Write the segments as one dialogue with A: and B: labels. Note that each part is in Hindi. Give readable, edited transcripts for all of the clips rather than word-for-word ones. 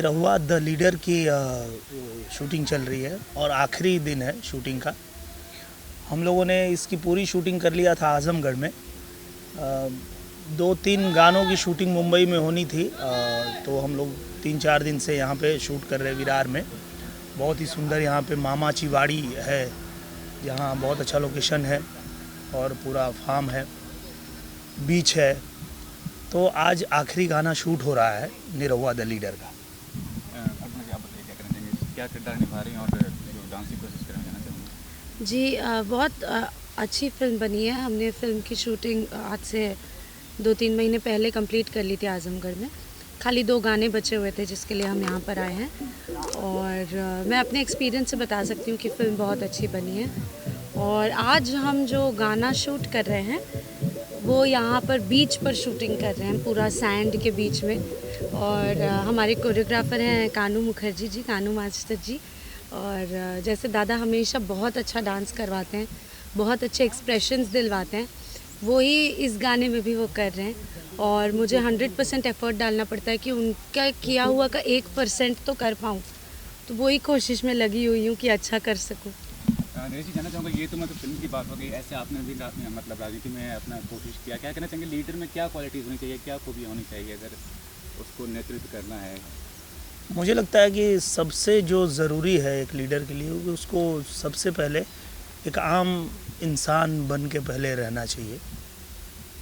A: निरहुआ द लीडर की शूटिंग चल रही है और आखिरी दिन है शूटिंग का। हम लोगों ने इसकी पूरी शूटिंग कर लिया था आजमगढ़ में। 2-3 गानों की शूटिंग मुंबई में होनी थी, तो हम लोग 3-4 दिन से यहाँ पे शूट कर रहे हैं विरार में। बहुत ही सुंदर यहाँ पे मामा चिवाड़ी है, जहाँ बहुत अच्छा लोकेशन है और पूरा फार्म है, बीच है। तो आज आखिरी गाना शूट हो रहा है निरहुआ द लीडर का।
B: क्या किरदार निभा रही हैं और जो डांस की कोशिश करना जाना चाहूँगी?
C: जी बहुत अच्छी फ़िल्म बनी है। हमने फ़िल्म की शूटिंग आज से 2-3 महीने पहले कंप्लीट कर ली थी आज़मगढ़ में। खाली 2 गाने बचे हुए थे जिसके लिए हम यहाँ पर आए हैं और मैं अपने एक्सपीरियंस से बता सकती हूँ कि फ़िल्म बहुत अच्छी बनी है। और आज हम जो गाना शूट कर रहे हैं वो यहाँ पर बीच पर शूटिंग कर रहे हैं, पूरा सैंड के बीच में। और हमारे कोरियोग्राफर हैं कानू मुखर्जी जी, कानू मास्टर जी। और जैसे दादा हमेशा बहुत अच्छा डांस करवाते हैं, बहुत अच्छे एक्सप्रेशंस दिलवाते हैं, वही इस गाने में भी वो कर रहे हैं। और मुझे 100% एफर्ट डालना पड़ता है कि उनका किया हुआ का 1% तो कर पाऊँ, तो वही कोशिश में लगी हुई हूँ कि अच्छा कर सकूँ।
B: नरेश जी, जानना चाहूँगा, ये तो मतलब फिल्म की बात हो गई, ऐसे आपने भी मतलब राजनीति में अपना कोशिश किया, क्या कहना चाहेंगे लीडर में क्या क्वालिटीज़ होनी चाहिए, क्या खूबी होनी चाहिए अगर उसको नेतृत्व करना है?
A: मुझे लगता है कि सबसे जो ज़रूरी है एक लीडर के लिए कि उसको सबसे पहले एक आम इंसान बन के पहले रहना चाहिए,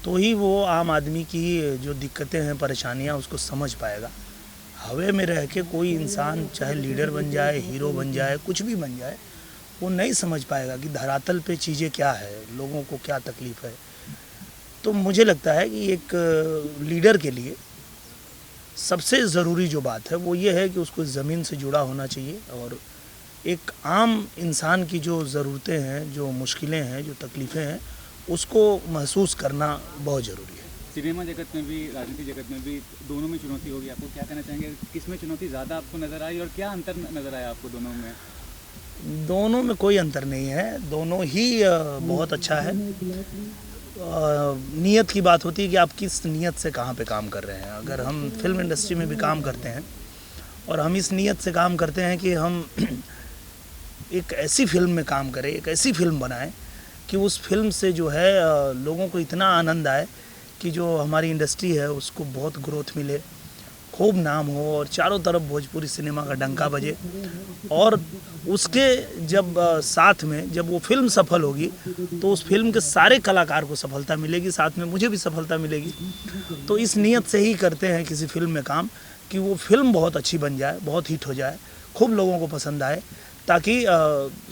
A: तो ही वो आम आदमी की जो दिक्कतें हैं, परेशानियां उसको समझ पाएगा। हवा में रह के कोई इंसान चाहे लीडर बन जाए, हीरो बन जाए, कुछ भी बन जाए, वो नहीं समझ पाएगा कि धरातल पे चीज़ें क्या है, लोगों को क्या तकलीफ़ है। तो मुझे लगता है कि एक लीडर के लिए सबसे ज़रूरी जो बात है वो ये है कि उसको ज़मीन से जुड़ा होना चाहिए और एक आम इंसान की जो ज़रूरतें हैं, जो मुश्किलें हैं, जो तकलीफ़ें हैं, उसको महसूस करना बहुत ज़रूरी है।
B: सिनेमा जगत में भी, राजनीति जगत में भी, दोनों में चुनौती होगी, आपको क्या कहना चाहेंगे, किस में चुनौती ज़्यादा आपको नज़र आई और क्या अंतर नज़र आया आपको दोनों में?
A: दोनों में कोई अंतर नहीं है, दोनों ही बहुत अच्छा है। नीयत की बात होती है कि आप किस नीयत से कहाँ पे काम कर रहे हैं। अगर हम फिल्म इंडस्ट्री में भी काम करते हैं और हम इस नीयत से काम करते हैं कि हम एक ऐसी फिल्म में काम करें, एक ऐसी फिल्म बनाएं कि उस फिल्म से जो है लोगों को इतना आनंद आए कि जो हमारी इंडस्ट्री है उसको बहुत ग्रोथ मिले, खूब नाम हो और चारों तरफ भोजपुरी सिनेमा का डंका बजे। और उसके जब साथ में जब वो फिल्म सफल होगी तो उस फिल्म के सारे कलाकार को सफलता मिलेगी, साथ में मुझे भी सफलता मिलेगी। तो इस नीयत से ही करते हैं किसी फिल्म में काम कि वो फिल्म बहुत अच्छी बन जाए, बहुत हिट हो जाए, खूब लोगों को पसंद आए, ताकि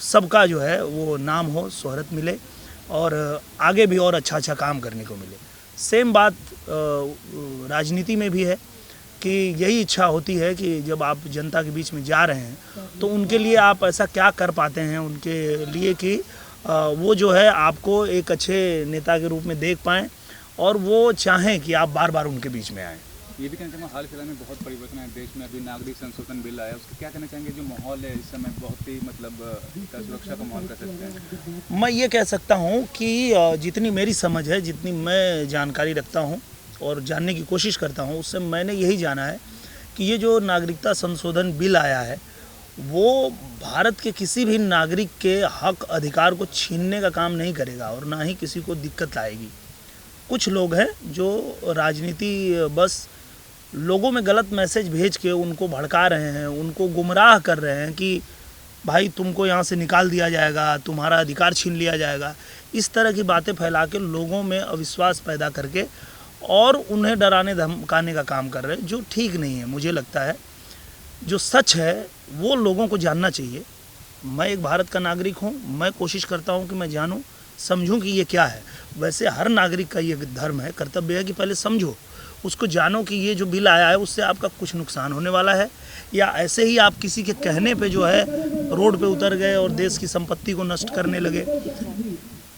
A: सबका जो है वो नाम हो, शोहरत मिले और आगे भी और अच्छा काम करने को मिले। सेम बात राजनीति में भी है कि यही इच्छा होती है कि जब आप जनता के बीच में जा रहे हैं तो उनके लिए आप ऐसा क्या कर पाते हैं उनके लिए कि वो जो है आपको एक अच्छे नेता के रूप में देख पाएँ और वो चाहें कि आप बार बार उनके बीच में आएँ।
B: ये भी कहना चाहूँगा, हाल फिलहाल में बहुत परिवर्तन है देश में, अभी नागरिक संशोधन बिल आया, उसका क्या कहना चाहेंगे? जो माहौल है इस समय बहुत ही मतलब सुरक्षा का माहौल कर सकते हैं।
A: मैं ये कह सकता हूँ कि जितनी मेरी समझ है, जितनी मैं जानकारी रखता हूँ और जानने की कोशिश करता हूँ, उससे मैंने यही जाना है कि ये जो नागरिकता संशोधन बिल आया है वो भारत के किसी भी नागरिक के हक अधिकार को छीनने का काम नहीं करेगा और ना ही किसी को दिक्कत आएगी। कुछ लोग हैं जो राजनीति बस लोगों में गलत मैसेज भेज के उनको भड़का रहे हैं, उनको गुमराह कर रहे हैं कि भाई तुमको यहाँ से निकाल दिया जाएगा, तुम्हारा अधिकार छीन लिया जाएगा। इस तरह की बातें फैला के लोगों में अविश्वास पैदा करके और उन्हें डराने धमकाने का काम कर रहे हैं, जो ठीक नहीं है। मुझे लगता है जो सच है वो लोगों को जानना चाहिए। मैं एक भारत का नागरिक हूँ, मैं कोशिश करता हूँ कि मैं जानूँ, समझूँ कि ये क्या है। वैसे हर नागरिक का ये धर्म है, कर्तव्य है कि पहले समझो, उसको जानो कि ये जो बिल आया है उससे आपका कुछ नुकसान होने वाला है या ऐसे ही आप किसी के कहने पे जो है रोड पे उतर गए और देश की संपत्ति को नष्ट करने लगे,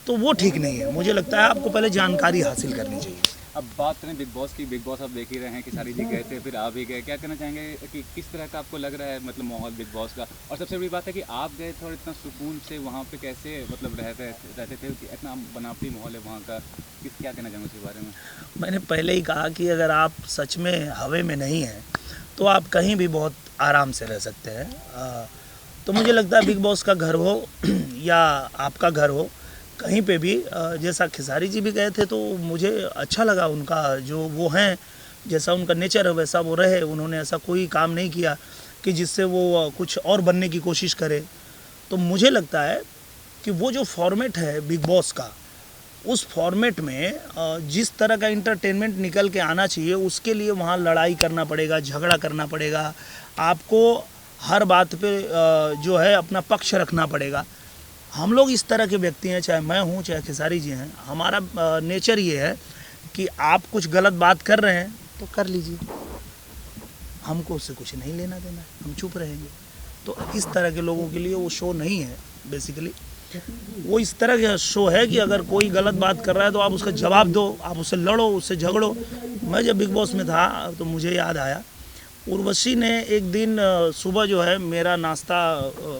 A: तो वो ठीक नहीं है। मुझे लगता है आपको पहले जानकारी हासिल करनी चाहिए।
B: अब बात करें बिग बॉस की, बिग बॉस आप देख ही रहे हैं कि सारी जी गए थे, फिर आप भी गए, क्या कहना चाहेंगे कि किस तरह का आपको लग रहा है मतलब माहौल बिग बॉस का? और सबसे बड़ी बात है कि आप गए थे और इतना सुकून से वहाँ पे कैसे मतलब रहते थे कि इतना बनावटी माहौल है वहाँ का, क्या कहना चाहेंगे उसके बारे में?
A: मैंने पहले ही कहा कि अगर आप सच में हवा में नहीं हैं तो आप कहीं भी बहुत आराम से रह सकते हैं। तो मुझे लगता है बिग बॉस का घर हो या आपका घर हो, कहीं पे भी जैसा खेसारी जी भी गए थे तो मुझे अच्छा लगा, उनका जो वो हैं, जैसा उनका नेचर है वैसा वो रहे। उन्होंने ऐसा कोई काम नहीं किया कि जिससे वो कुछ और बनने की कोशिश करे। तो मुझे लगता है कि वो जो फॉर्मेट है बिग बॉस का, उस फॉर्मेट में जिस तरह का इंटरटेनमेंट निकल के आना चाहिए, उसके लिए वहाँ लड़ाई करना पड़ेगा, झगड़ा करना पड़ेगा, आपको हर बात पे जो है अपना पक्ष रखना पड़ेगा। हम लोग इस तरह के व्यक्ति हैं, चाहे मैं हूँ चाहे खेसारी जी हैं। हमारा नेचर ये है कि आप कुछ गलत बात कर रहे हैं तो कर लीजिए, हमको उससे कुछ नहीं लेना देना है, हम चुप रहेंगे। तो इस तरह के लोगों के लिए वो शो नहीं है। बेसिकली वो इस तरह का शो है कि अगर कोई गलत बात कर रहा है तो आप उसका जवाब दो, आप उससे लड़ो, उससे झगड़ो। मैं जब बिग बॉस में था तो मुझे याद आया, उर्वशी ने एक दिन सुबह जो है मेरा नाश्ता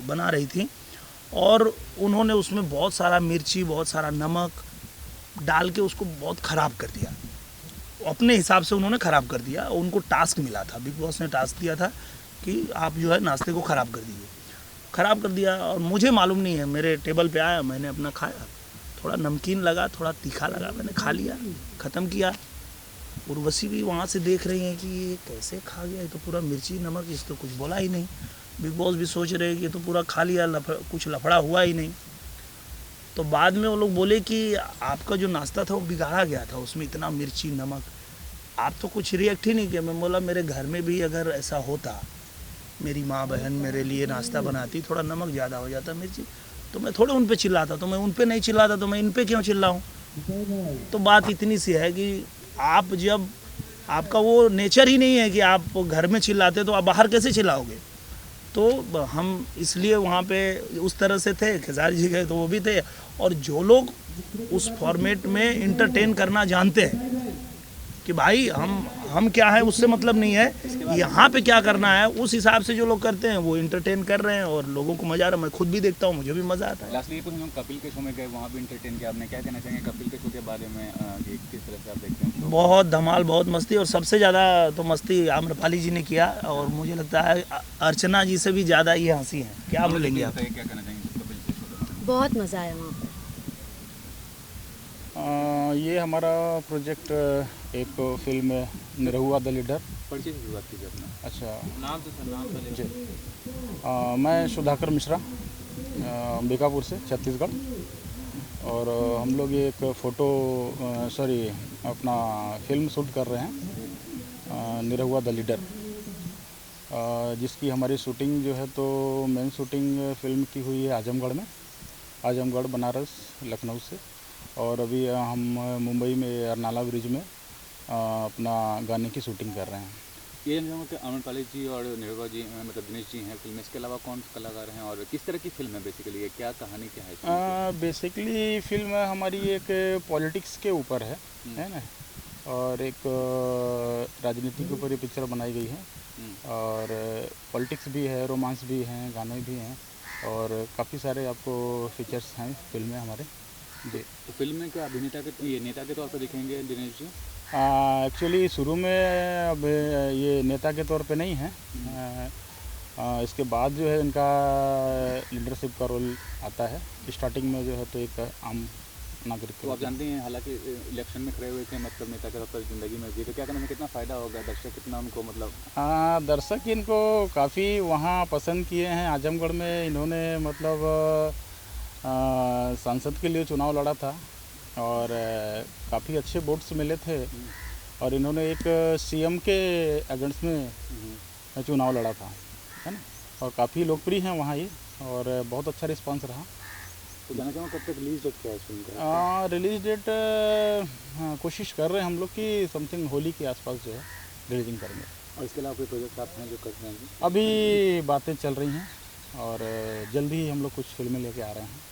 A: बना रही थी और उन्होंने उसमें बहुत सारा मिर्ची, बहुत सारा नमक डाल के उसको बहुत ख़राब कर दिया। अपने हिसाब से उन्होंने ख़राब कर दिया। उनको टास्क मिला था, बिग बॉस ने टास्क दिया था कि आप जो है नाश्ते को ख़राब कर दीजिए। ख़राब कर दिया और मुझे मालूम नहीं है, मेरे टेबल पे आया, मैंने अपना खाया, थोड़ा नमकीन लगा, थोड़ा तीखा लगा, मैंने खा लिया, ख़त्म किया। उर्वशी भी वहाँ से देख रही हैं कि ये कैसे खा गया, ये तो पूरा मिर्ची नमक, इस तो कुछ बोला ही नहीं। बिग बॉस भी सोच रहे हैं कि ये तो पूरा खा लिया, कुछ लफड़ा हुआ ही नहीं। तो बाद में वो लोग बोले कि आपका जो नाश्ता था वो बिगाड़ा गया था, उसमें इतना मिर्ची नमक, आप तो कुछ रिएक्ट ही नहीं किया। मैं बोला मेरे घर में भी अगर ऐसा होता, मेरी माँ बहन मेरे लिए नाश्ता बनाती, थोड़ा नमक ज़्यादा हो जाता मिर्ची, तो मैं थोड़े उन पे चिल्लाता, तो मैं उन पे नहीं चिल्लाता, तो मैं इन पे क्यों चिल्लाऊँ। तो बात इतनी सी है कि आप जब आपका वो नेचर ही नहीं है कि आप घर में चिल्लाते तो आप बाहर कैसे चिल्लाओगे। तो हम इसलिए वहाँ पे उस तरह से थे, खेसारी जी गए तो वो भी थे। और जो लोग उस फॉर्मेट में इंटरटेन करना जानते हैं कि भाई हम क्या है उससे मतलब नहीं है, यहाँ पे क्या करना है, उस हिसाब से जो लोग करते हैं वो इंटरटेन कर रहे हैं और लोगों को मज़ा आ रहा है। मैं खुद भी देखता हूँ, मुझे भी मज़ा आता है।
B: लास्टली ये हम कपिल के शो में गए, वहाँ भी इंटरटेन किया आपने, क्या कहना चाहेंगे कपिल के शो के बारे में, कि किस तरह से आप देखते हैं उसको?
A: बहुत धमाल, बहुत मस्ती, और सबसे ज़्यादा तो मस्ती आम्रपाली जी ने किया और मुझे लगता है अर्चना जी से भी ज़्यादा ये हंसी है। क्या बोलेंगे आप?
B: क्या कहना चाहेंगे कपिल के शो में?
C: बहुत मज़ा आया वहाँ पर।
D: ये हमारा प्रोजेक्ट एक फिल्म निरहुआ द लीडर।
B: परिचय से बात कीजिए अपना।
D: अच्छा,
B: नाम से सर, नाम से
D: जी। मैं सुधाकर मिश्रा, अंबिकापुर से, छत्तीसगढ़। और हम लोग ये एक अपना फिल्म शूट कर रहे हैं, निरहुआ द लीडर, जिसकी हमारी शूटिंग जो है तो मेन शूटिंग फिल्म की हुई है आजमगढ़ में, आजमगढ़, बनारस, लखनऊ से। और अभी हम मुंबई में अरनाला ब्रिज में अपना गाने की शूटिंग कर रहे हैं।
B: ये जानना कि आम्रपाली जी और निरहुआ जी, मतलब दिनेश जी हैं फिल्म में, इसके अलावा कौन से कलाकार हैं और किस तरह की फिल्म है बेसिकली, ये क्या कहानी क्या है?
D: बेसिकली फिल्म हमारी एक पॉलिटिक्स के ऊपर है ना, और एक राजनीति के ऊपर ये पिक्चर बनाई गई है। और पॉलिटिक्स भी है, रोमांस भी हैं, गाने भी हैं, और काफ़ी सारे आपको फीचर्स हैं फिल्म में हमारे। जी।
B: तो फिल्म में क्या अभिनेता के, ये नेता के तौर पर दिखेंगे दिनेश जी?
D: एक्चुअली शुरू में अब ये नेता के तौर पे नहीं है, इसके बाद जो है इनका लीडरशिप का रोल आता है। स्टार्टिंग में जो है तो एक आम नागरिक।
B: तो आप जानते हैं, हालांकि इलेक्शन में खड़े हुए थे, मतलब नेता के तौर पर ज़िंदगी में जी, तो क्या कहना, कितना फ़ायदा होगा, दर्शक कितना उनको मतलब?
D: दर्शक इनको काफ़ी वहाँ पसंद किए हैं। आजमगढ़ में इन्होंने मतलब सांसद के लिए चुनाव लड़ा था और काफ़ी अच्छे वोट्स मिले थे, और इन्होंने एक सीएम के अगेंस्ट में चुनाव लड़ा था, है ना, और काफ़ी लोकप्रिय हैं वहाँ ये, और बहुत अच्छा रिस्पांस रहा।
B: तो जानना चाहूँगा कब तक रिलीज डेट क्या है फिल्म का?
D: रिलीज डेट कोशिश कर रहे हैं हम लोग कि समथिंग होली के आसपास जो है रिलीजिंग करेंगे।
B: और इसके अलावा कोई प्रोजेक्ट आप हैं जो कर रहे हैं?
D: अभी बातें चल रही हैं और जल्दी ही हम लोग कुछ फिल्में लेके आ रहे हैं।